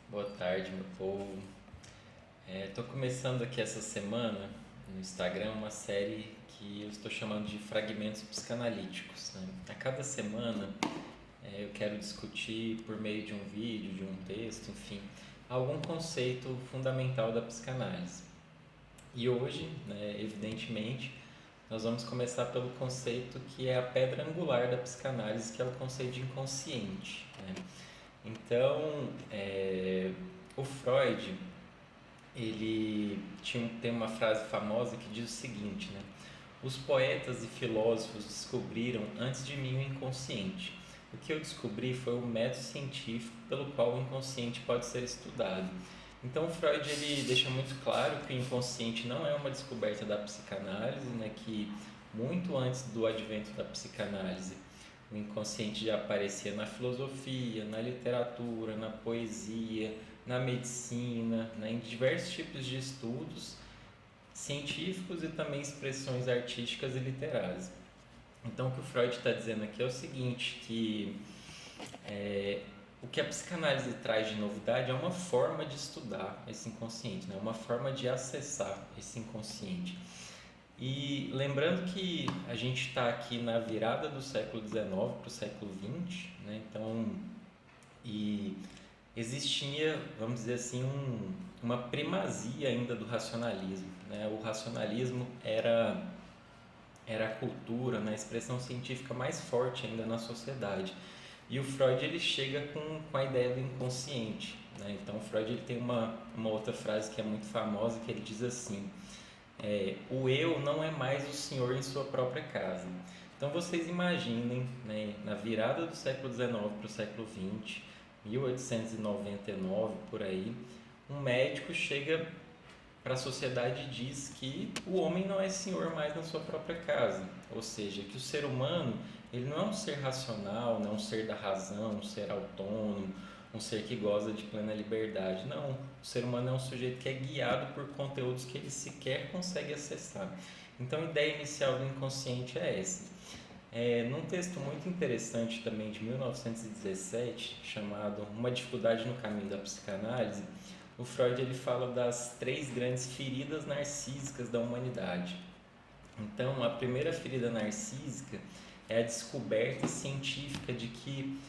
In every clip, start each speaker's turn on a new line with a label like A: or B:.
A: Boa tarde, meu povo. Estou começando aqui essa semana no Instagram uma série que eu estou chamando de Fragmentos Psicanalíticos, né? A cada semana eu quero discutir por meio de um vídeo, de um texto, enfim, algum conceito fundamental da psicanálise. E hoje, né, evidentemente, nós vamos começar pelo conceito que é a pedra angular da psicanálise, que é o conceito de inconsciente, né? Então, o Freud tem uma frase famosa que diz o seguinte, né? Os poetas e filósofos descobriram antes de mim o inconsciente. O que eu descobri foi o método científico pelo qual o inconsciente pode ser estudado. Então Freud ele deixa muito claro que o inconsciente não é uma descoberta da psicanálise, né? Que muito antes do advento da psicanálise o inconsciente já aparecia na filosofia, na literatura, na poesia, na medicina, né, em diversos tipos de estudos científicos e também expressões artísticas e literárias. Então, o que o Freud está dizendo aqui é o seguinte, que o que a psicanálise traz de novidade é uma forma de estudar esse inconsciente, né, uma forma de acessar esse inconsciente. E lembrando que a gente está aqui na virada do século XIX para o século XX, né? Então, e existia, vamos dizer assim, uma primazia ainda do racionalismo, né? O racionalismo era a cultura, né? A expressão científica mais forte ainda na sociedade. E o Freud ele chega com a ideia do inconsciente, né? Então, o Freud ele tem uma outra frase que é muito famosa que ele diz assim: o eu não é mais o senhor em sua própria casa. Então vocês imaginem, né, na virada do século XIX para o século XX, 1899 por aí, um médico chega para a sociedade e diz que o homem não é senhor mais na sua própria casa, ou seja, que o ser humano ele não é um ser racional, não é um ser da razão, um ser autônomo, um ser que goza de plena liberdade. Não, o ser humano é um sujeito que é guiado por conteúdos que ele sequer consegue acessar. Então a ideia inicial do inconsciente é essa. Num texto muito interessante também de 1917, chamado Uma Dificuldade no Caminho da Psicanálise, o Freud ele fala das três grandes feridas narcísicas da humanidade. Então, a primeira ferida narcísica é a descoberta científica de que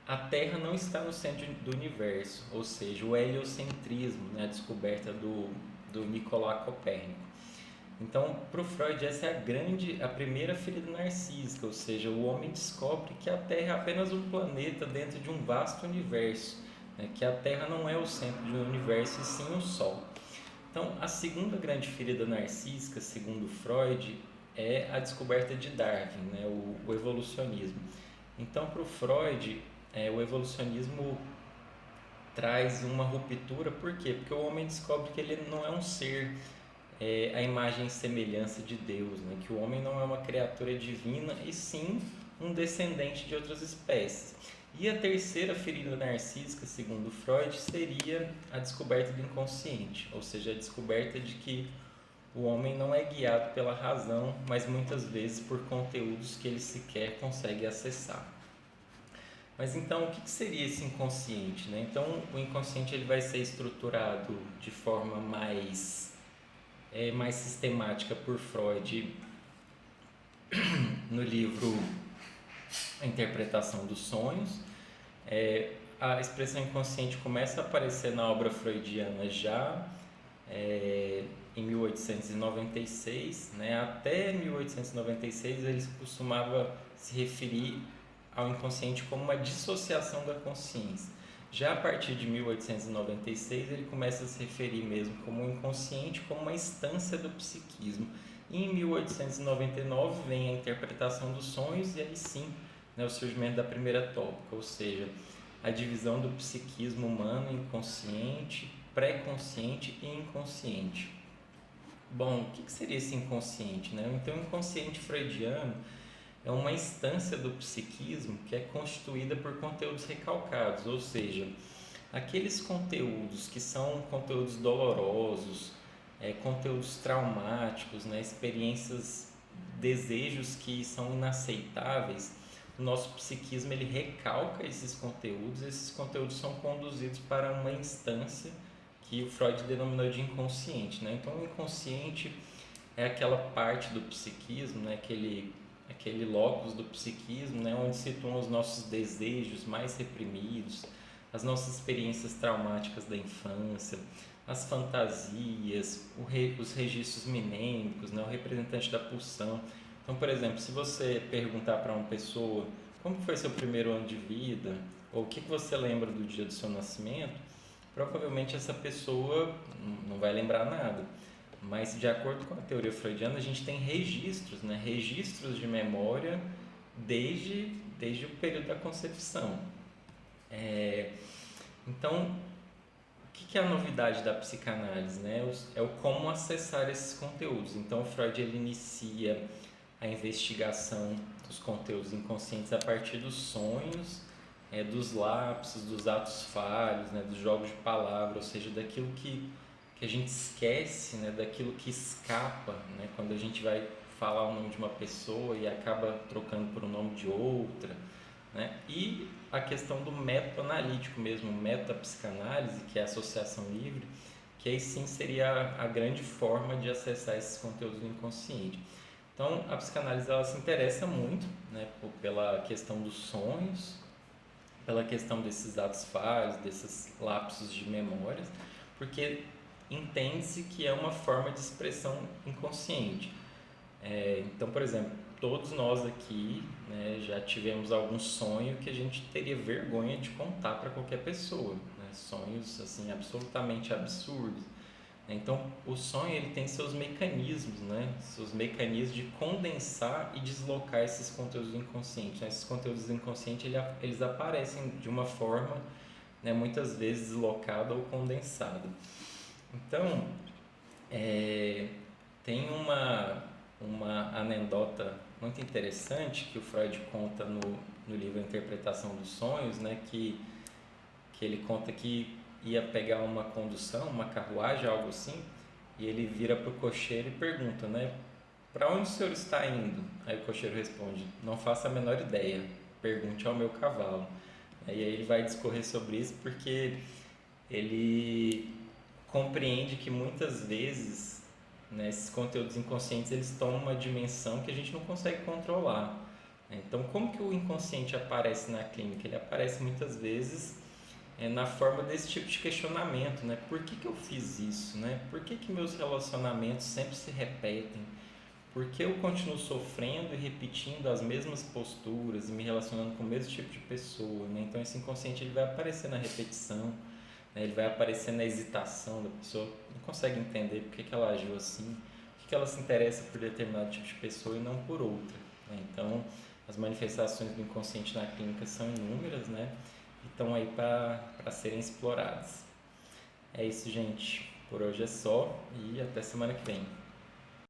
A: a Terra não está no centro do universo, ou seja, o heliocentrismo, né, a descoberta do Nicolau Copérnico. Então, para o Freud, essa é a primeira ferida narcísica, ou seja, o homem descobre que a Terra é apenas um planeta dentro de um vasto universo, né, que a Terra não é o centro do universo e sim o Sol. Então, a segunda grande ferida narcísica, segundo Freud, é a descoberta de Darwin, né, o evolucionismo. Então, para o Freud, o evolucionismo traz uma ruptura, por quê? Porque o homem descobre que ele não é um ser a imagem e semelhança de Deus, né? Que o homem não é uma criatura divina e sim um descendente de outras espécies. E a terceira ferida narcísica, segundo Freud, seria a descoberta do inconsciente, ou seja, a descoberta de que o homem não é guiado pela razão, mas muitas vezes por conteúdos que ele sequer consegue acessar. Mas então, o que seria esse inconsciente, né? Então, o inconsciente ele vai ser estruturado de forma mais sistemática por Freud no livro A Interpretação dos Sonhos. A expressão inconsciente começa a aparecer na obra freudiana já em 1896, né? Até 1896 eles costumavam se referir ao inconsciente como uma dissociação da consciência. Já a partir de 1896 ele começa a se referir mesmo como o inconsciente como uma instância do psiquismo. E em 1899 vem a interpretação dos sonhos e aí sim, né, o surgimento da primeira tópica, ou seja, a divisão do psiquismo humano em consciente, pré-consciente e inconsciente. Bom, o que seria esse inconsciente, né? Então, o inconsciente freudiano é uma instância do psiquismo que é constituída por conteúdos recalcados, ou seja, aqueles conteúdos que são conteúdos dolorosos, conteúdos traumáticos, né? Experiências, desejos que são inaceitáveis. o nosso psiquismo ele recalca esses conteúdos são conduzidos para uma instância que o Freud denominou de inconsciente, né? Então, o inconsciente é aquela parte do psiquismo, né? Aquele locus do psiquismo, né? Onde situam os nossos desejos mais reprimidos, as nossas experiências traumáticas da infância, as fantasias, os registros minêmicos, né? O representante da pulsão. Então, por exemplo, se você perguntar para uma pessoa como foi seu primeiro ano de vida, ou o que você lembra do dia do seu nascimento, provavelmente essa pessoa não vai lembrar nada. Mas, de acordo com a teoria freudiana, a gente tem registros, né? Registros de memória desde o período da concepção. Então, o que é a novidade da psicanálise, né? É o como acessar esses conteúdos. Então, o Freud ele inicia a investigação dos conteúdos inconscientes a partir dos sonhos, dos lapsos, dos atos falhos, né? Dos jogos de palavra, ou seja, daquilo que a gente esquece, né? Daquilo que escapa, né? Quando a gente vai falar o nome de uma pessoa e acaba trocando por um nome de outra, né? E a questão do método analítico mesmo, metapsicanálise, que é a associação livre, que aí sim seria a grande forma de acessar esses conteúdos do inconsciente. Então, a psicanálise ela se interessa muito, né, pela questão dos sonhos, pela questão desses atos falhos, desses lapsos de memórias, porque entende-se que é uma forma de expressão inconsciente. Então, por exemplo, todos nós aqui, né, já tivemos algum sonho que a gente teria vergonha de contar para qualquer pessoa, né? Sonhos assim absolutamente absurdos. Então, o sonho ele tem seus mecanismos, né? Seus mecanismos de condensar e deslocar esses conteúdos inconscientes. Né? Esses conteúdos inconscientes eles aparecem de uma forma, né, muitas vezes deslocada ou condensada. Então, tem uma anedota muito interessante que o Freud conta no livro Interpretação dos Sonhos, né? Que ele conta que ia pegar uma condução, uma carruagem, algo assim, e ele vira para o cocheiro e pergunta, né? Para onde o senhor está indo? Aí o cocheiro responde, não faço a menor ideia, pergunte ao meu cavalo. E aí ele vai discorrer sobre isso porque ele compreende que muitas vezes, né, esses conteúdos inconscientes eles tomam uma dimensão que a gente não consegue controlar. Então, como que o inconsciente aparece na clínica? Ele aparece muitas vezes na forma desse tipo de questionamento, né? Por que eu fiz isso, né? Por que meus relacionamentos sempre se repetem? Por que eu continuo sofrendo e repetindo as mesmas posturas e me relacionando com o mesmo tipo de pessoa, né? Então esse inconsciente ele vai aparecer na repetição, né? Ele vai aparecer na hesitação da pessoa, não consegue entender por que ela agiu assim, por que ela se interessa por determinado tipo de pessoa e não por outra, né? Então as manifestações do inconsciente na clínica são inúmeras, né? E estão aí para serem exploradas. É isso, gente. Por hoje é só e até semana que vem.